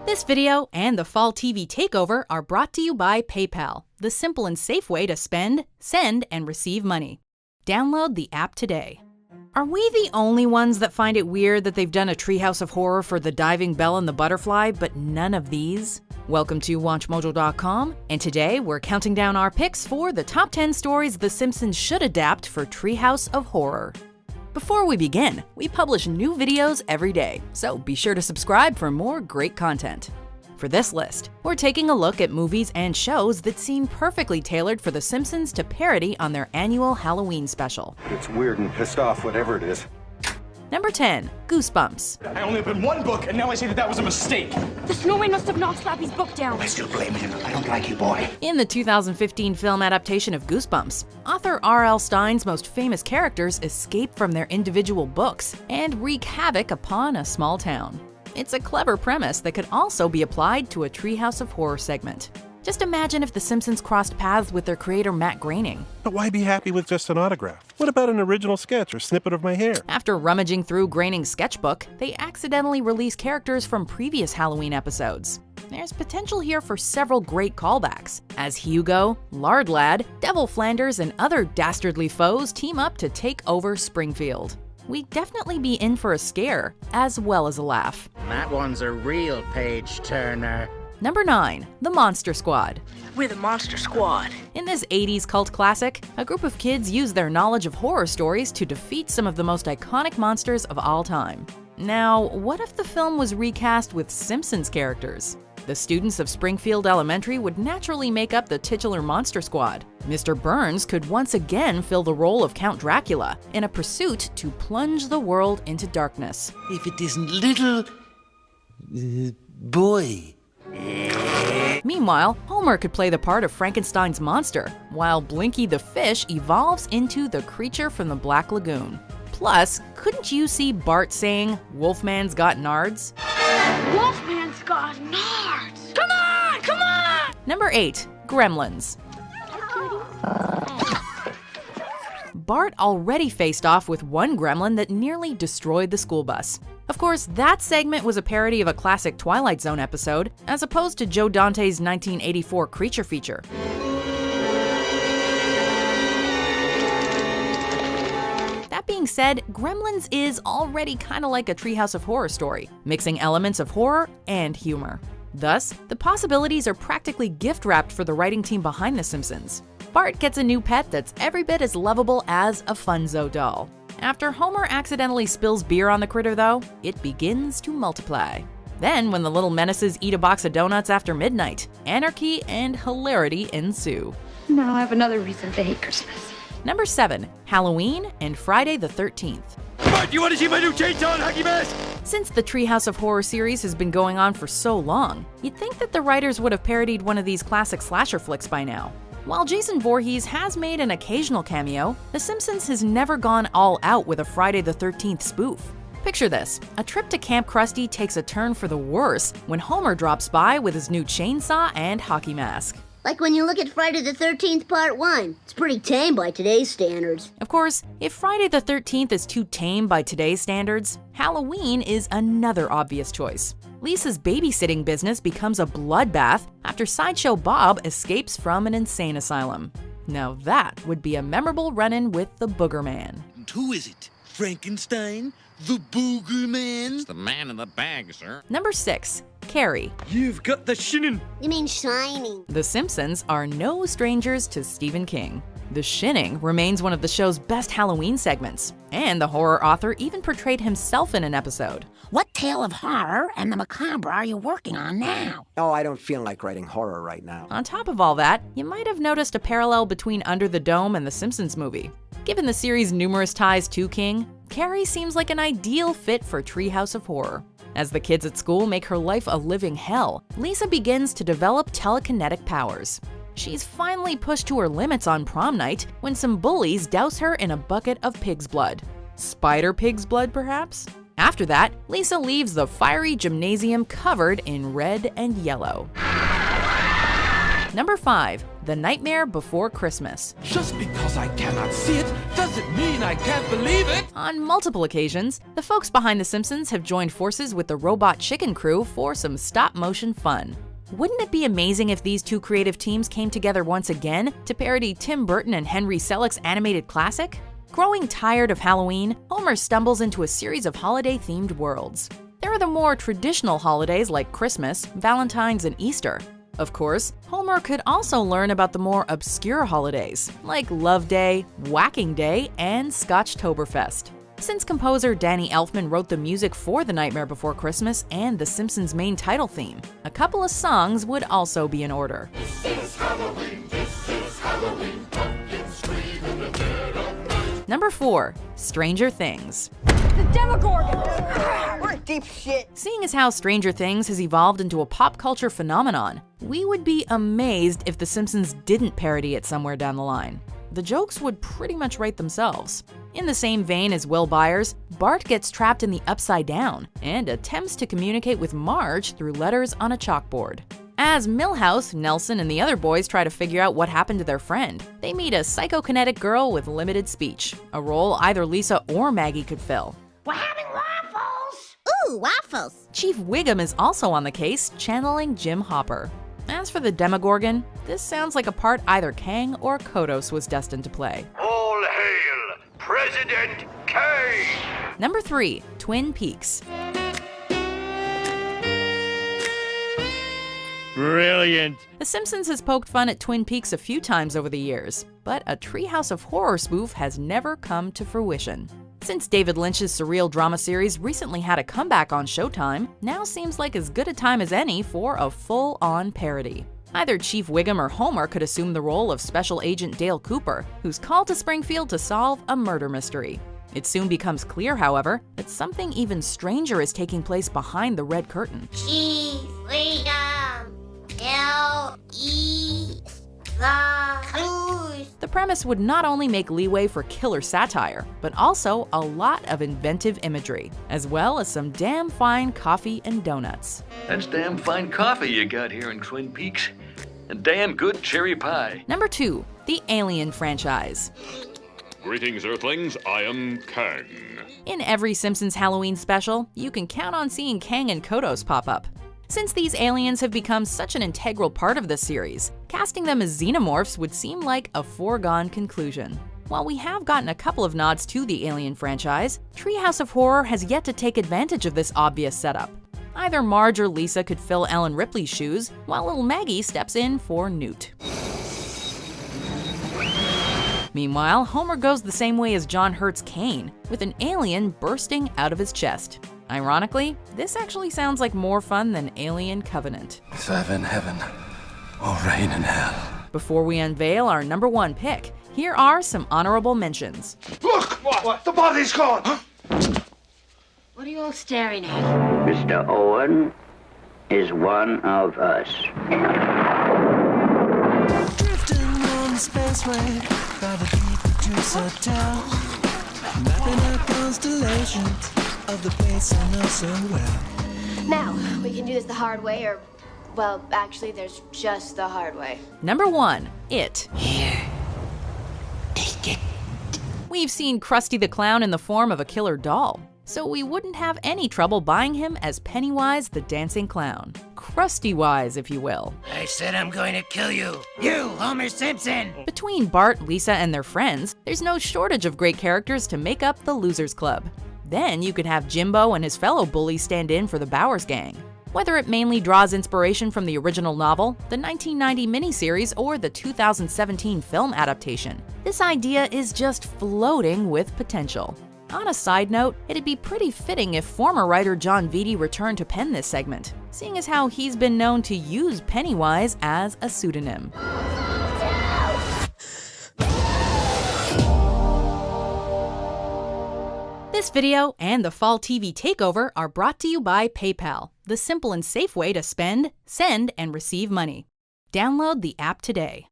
This video and the Fall TV Takeover are brought to you by PayPal, the simple and safe way to spend, send, and receive money. Download the app today. Are we the only ones that find it weird that they've done a Treehouse of Horror for the Diving Bell and the Butterfly, but none of these? Welcome to WatchMojo.com, and today we're counting down our picks for the top 10 stories The Simpsons should adapt for Treehouse of Horror. Before we begin, we publish new videos every day, so be sure to subscribe for more great content. For this list, we're taking a look at movies and shows that seem perfectly tailored for The Simpsons to parody on their annual Halloween special. It's weird and pissed off, whatever it is. Number 10, Goosebumps. I only opened one book, and now I say that was a mistake. The snowman must have knocked Slappy's book down. I still blame him. I don't like you, boy. In the 2015 film adaptation of Goosebumps, author R.L. Stine's most famous characters escape from their individual books and wreak havoc upon a small town. It's a clever premise that could also be applied to a Treehouse of Horror segment. Just imagine if The Simpsons crossed paths with their creator Matt Groening. But why be happy with just an autograph? What about an original sketch or snippet of my hair? After rummaging through Groening's sketchbook, they accidentally release characters from previous Halloween episodes. There's potential here for several great callbacks, as Hugo, Lard Lad, Devil Flanders, and other dastardly foes team up to take over Springfield. We'd definitely be in for a scare, as well as a laugh. That one's a real page-turner. Number 9, The Monster Squad. We're the Monster Squad. In this 80s cult classic, a group of kids use their knowledge of horror stories to defeat some of the most iconic monsters of all time. Now, what if the film was recast with Simpsons characters? The students of Springfield Elementary would naturally make up the titular Monster Squad. Mr. Burns could once again fill the role of Count Dracula in a pursuit to plunge the world into darkness. If it isn't little... boy. Meanwhile, Homer could play the part of Frankenstein's monster, while Blinky the fish evolves into the creature from the Black Lagoon. Plus, couldn't you see Bart saying, "Wolfman's got nards"? Wolfman's got nards. Come on, come on! Number 8, Gremlins. Bart already faced off with one gremlin that nearly destroyed the school bus. Of course, that segment was a parody of a classic Twilight Zone episode, as opposed to Joe Dante's 1984 creature feature. That being said, Gremlins is already kinda like a Treehouse of Horror story, mixing elements of horror and humor. Thus, the possibilities are practically gift-wrapped for the writing team behind The Simpsons. Bart gets a new pet that's every bit as lovable as a Funzo doll. After Homer accidentally spills beer on the critter, though, it begins to multiply. Then, when the little menaces eat a box of donuts after midnight, anarchy and hilarity ensue. Now I have another reason to hate Christmas. Number 7, Halloween and Friday the 13th. Bart, you want to see my new chainsaw and hockey mask? Since the Treehouse of Horror series has been going on for so long, you'd think that the writers would have parodied one of these classic slasher flicks by now. While Jason Voorhees has made an occasional cameo, The Simpsons has never gone all out with a Friday the 13th spoof. Picture this, a trip to Camp Krusty takes a turn for the worse when Homer drops by with his new chainsaw and hockey mask. Like when you look at Friday the 13th Part 1. It's pretty tame by today's standards. Of course, if Friday the 13th is too tame by today's standards, Halloween is another obvious choice. Lisa's babysitting business becomes a bloodbath after Sideshow Bob escapes from an insane asylum. Now that would be a memorable run-in with the Booger Man. And who is it? Frankenstein? The Booger Man? It's the man in the bag, sir. Number 6, Carrie. You've got the shinin'. You mean shining. The Simpsons are no strangers to Stephen King. The Shinning remains one of the show's best Halloween segments, and the horror author even portrayed himself in an episode. What tale of horror and the macabre are you working on now? Oh, I don't feel like writing horror right now. On top of all that, you might have noticed a parallel between Under the Dome and the Simpsons movie. Given the series' numerous ties to King, Carrie seems like an ideal fit for Treehouse of Horror. As the kids at school make her life a living hell, Lisa begins to develop telekinetic powers. She's finally pushed to her limits on prom night when some bullies douse her in a bucket of pig's blood. Spider pig's blood, perhaps? After that, Lisa leaves the fiery gymnasium covered in red and yellow. Number 5. The Nightmare Before Christmas. Just because I cannot see it doesn't mean I can't believe it. On multiple occasions, the folks behind The Simpsons have joined forces with the Robot Chicken crew for some stop-motion fun. Wouldn't it be amazing if these two creative teams came together once again to parody Tim Burton and Henry Selick's animated classic? Growing tired of Halloween, Homer stumbles into a series of holiday-themed worlds. There are the more traditional holidays like Christmas, Valentine's, and Easter. Of course, Homer could also learn about the more obscure holidays, like Love Day, Whacking Day, and Scotchtoberfest. Since composer Danny Elfman wrote the music for The Nightmare Before Christmas and The Simpsons' main title theme, a couple of songs would also be in order. This is Halloween, pumpkins scream in the dead of night. Number 4. Stranger Things. The Demogorgon! We're in deep shit. Seeing as how Stranger Things has evolved into a pop culture phenomenon, we would be amazed if The Simpsons didn't parody it somewhere down the line. The jokes would pretty much write themselves. In the same vein as Will Byers, Bart gets trapped in the Upside Down and attempts to communicate with Marge through letters on a chalkboard. As Milhouse, Nelson, and the other boys try to figure out what happened to their friend, they meet a psychokinetic girl with limited speech, a role either Lisa or Maggie could fill. We're having waffles! Ooh, waffles. Chief Wiggum is also on the case, channeling Jim Hopper. As for the Demogorgon, this sounds like a part either Kang or Kodos was destined to play. All hail President K! Number 3. Twin Peaks. Brilliant. The Simpsons has poked fun at Twin Peaks a few times over the years, but a Treehouse of Horror spoof has never come to fruition. Since David Lynch's surreal drama series recently had a comeback on Showtime, now seems like as good a time as any for a full-on parody. Either Chief Wiggum or Homer could assume the role of Special Agent Dale Cooper, who's called to Springfield to solve a murder mystery. It soon becomes clear, however, that something even stranger is taking place behind the red curtain. Chief Wiggum, The premise would not only make leeway for killer satire, but also a lot of inventive imagery, as well as some damn fine coffee and donuts. That's damn fine coffee you got here in Twin Peaks. And damn good cherry pie. Number 2. The Alien franchise. Greetings, Earthlings. I am Kang. In every Simpsons Halloween special, you can count on seeing Kang and Kodos pop up. Since these aliens have become such an integral part of the series, casting them as xenomorphs would seem like a foregone conclusion. While we have gotten a couple of nods to the Alien franchise, Treehouse of Horror has yet to take advantage of this obvious setup. Either Marge or Lisa could fill Ellen Ripley's shoes, while little Maggie steps in for Newt. Meanwhile, Homer goes the same way as John Hurt's Kane, with an alien bursting out of his chest. Ironically, this actually sounds like more fun than Alien Covenant. Serve in heaven, or reign in hell. Before we unveil our number 1 pick, here are some honorable mentions. Look! What? The body's gone! Huh? What are you all staring at? Mr. Owen is one of us. Drifting on the spaceway by the deep producer town. Mapping out constellations of the place I know so well. Now, we can do this the hard way, or, well, actually, there's just the hard way. Number 1. It. Here. Take it. We've seen Krusty the Clown in the form of a killer doll, so we wouldn't have any trouble buying him as Pennywise the Dancing Clown. Krusty-wise, if you will. I said I'm going to kill you. You, Homer Simpson! Between Bart, Lisa, and their friends, there's no shortage of great characters to make up the Losers Club. Then you could have Jimbo and his fellow bullies stand in for the Bowers Gang. Whether it mainly draws inspiration from the original novel, the 1990 miniseries, or the 2017 film adaptation, this idea is just floating with potential. On a side note, it'd be pretty fitting if former writer John Vitti returned to pen this segment, seeing as how he's been known to use Pennywise as a pseudonym. This video and the Fall TV Takeover are brought to you by PayPal, the simple and safe way to spend, send, and receive money. Download the app today.